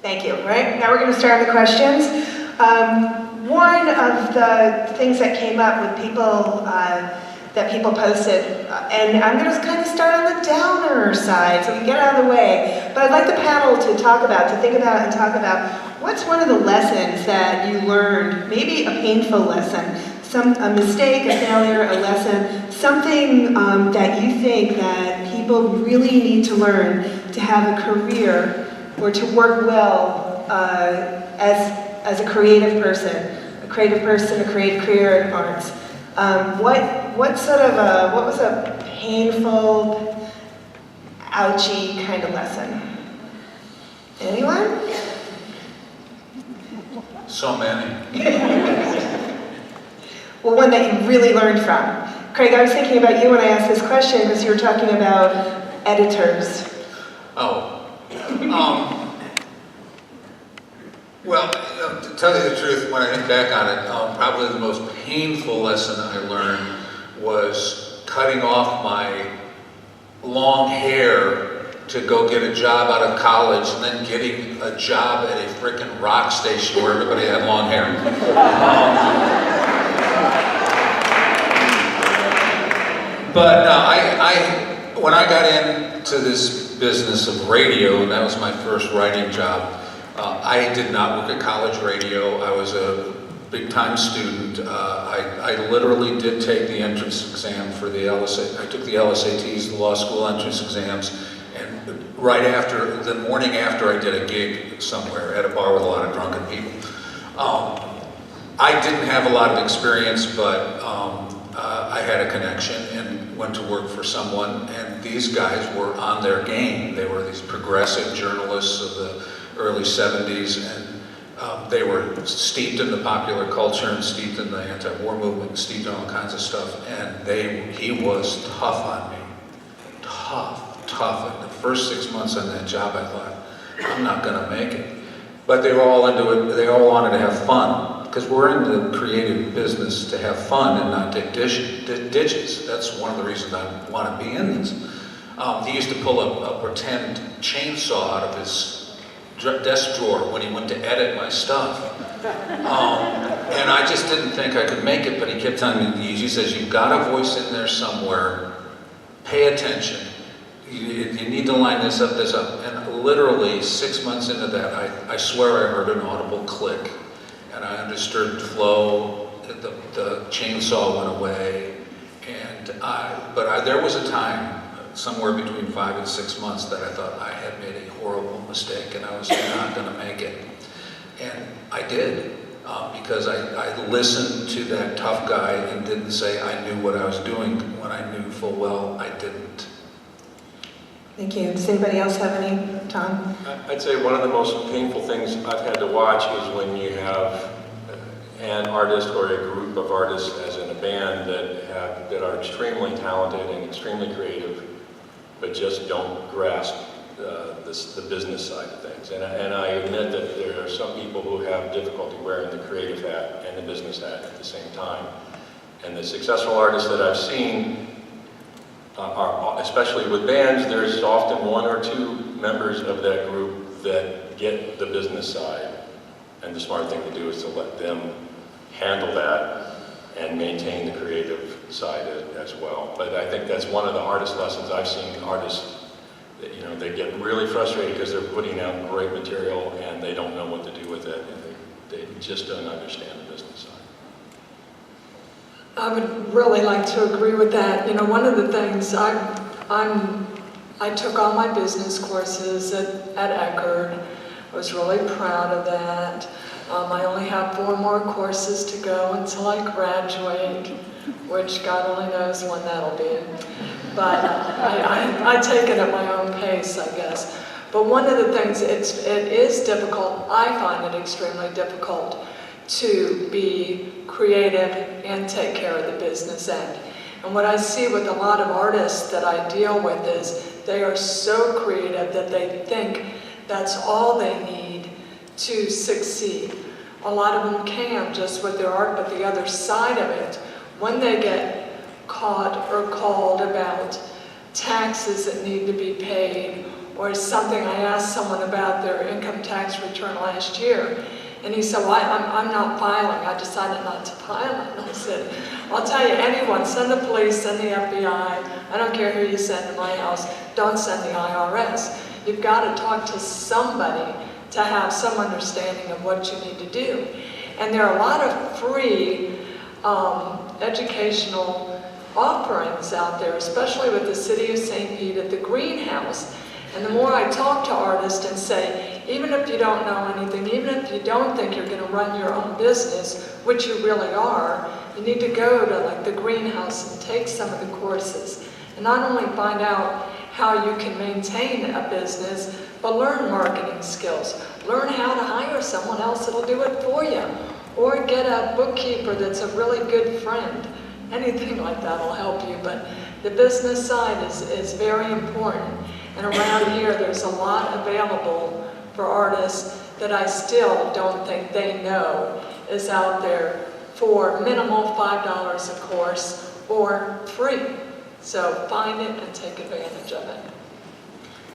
Thank you. All right, now we're going to start the questions. One of the things that came up with people that people posted, and I'm going to kind of start on the downer side so we can get out of the way, but I'd like the panel to think about and talk about what's one of the lessons that you learned, maybe a painful lesson, a mistake, a failure, a lesson, something that you think that people really need to learn to have a career or to work well as a creative person, a creative career in arts. What was a painful, ouchy kind of lesson? Anyone? So many. Well, one that you really learned from. Craig, I was thinking about you when I asked this question because you were talking about editors. Oh. Well, to tell you the truth, when I think back on it, probably the most painful lesson I learned was cutting off my long hair to go get a job out of college and then getting a job at a frickin' rock station where everybody had long hair. But when I got into this business of radio, and that was my first writing job, I did not work at college radio. I was a big-time student. I literally did take the entrance exam for the LSAT. I took the LSATs, the law school entrance exams, and the morning after I did a gig somewhere at a bar with a lot of drunken people. I didn't have a lot of experience, but I had a connection and went to work for someone, and these guys were on their game. They were these progressive journalists of the early 70s, and they were steeped in the popular culture and steeped in the anti-war movement, steeped in all kinds of stuff, and he was tough on me. Tough. In the first 6 months on that job, I thought, I'm not gonna make it. But they were all into it, they all wanted to have fun, because we're in the creative business to have fun and not take ditches. That's one of the reasons I want to be in this. He used to pull a pretend chainsaw out of his desk drawer when he went to edit my stuff. And I just didn't think I could make it, but he kept telling me, he says, you've got a voice in there somewhere, pay attention. You need to line this up. And literally 6 months into that, I swear I heard an audible click. And I understood flow, the chainsaw went away, but there was a time, somewhere between 5 and 6 months, that I thought I had made a horrible mistake and I was not going to make it. And I did, because I listened to that tough guy and didn't say I knew what I was doing when I knew full well I didn't. Thank you. Does anybody else have any, Tom? I'd say one of the most painful things I've had to watch is when you have an artist or a group of artists, as in a band, that are extremely talented and extremely creative, but just don't grasp the business side of things. And I admit that there are some people who have difficulty wearing the creative hat and the business hat at the same time. And the successful artists that I've seen, especially with bands, there's often one or two members of that group that get the business side. And the smart thing to do is to let them handle that and maintain the creative side as well. But I think that's one of the hardest lessons I've seen artists, that, they get really frustrated because they're putting out great material and they don't know what to do with it, and they just don't understand the business side. I would really like to agree with that. One of the things I took all my business courses at Eckerd. I was really proud of that. I only have 4 more courses to go until I graduate, which God only knows when that'll be. But I take it at my own pace, I guess. But one of the things, it is difficult, I find it extremely difficult to be creative and take care of the business end. And what I see with a lot of artists that I deal with is they are so creative that they think that's all they need to succeed. A lot of them can just with their art, but the other side of it, when they get caught or called about taxes that need to be paid Or something, I asked someone about their income tax return last year, and he said, well, I'm not filing. I decided not to file it. And I said, I'll tell you, anyone, send the police, send the FBI. I don't care who you send to my house. Don't send the IRS. You've got to talk to somebody to have some understanding of what you need to do. And there are a lot of free educational offerings out there, especially with the City of St. Pete at the Greenhouse. And the more I talk to artists and say, even if you don't know anything, even if you don't think you're going to run your own business, which you really are, you need to go to like the Greenhouse and take some of the courses. And not only find out how you can maintain a business, but learn marketing skills. Learn how to hire someone else that'll do it for you. Or get a bookkeeper that's a really good friend. Anything like that will help you, but the business side is very important. And around here, there's a lot available for artists that I still don't think they know is out there for minimal $5 a course or free. So find it and take advantage of it.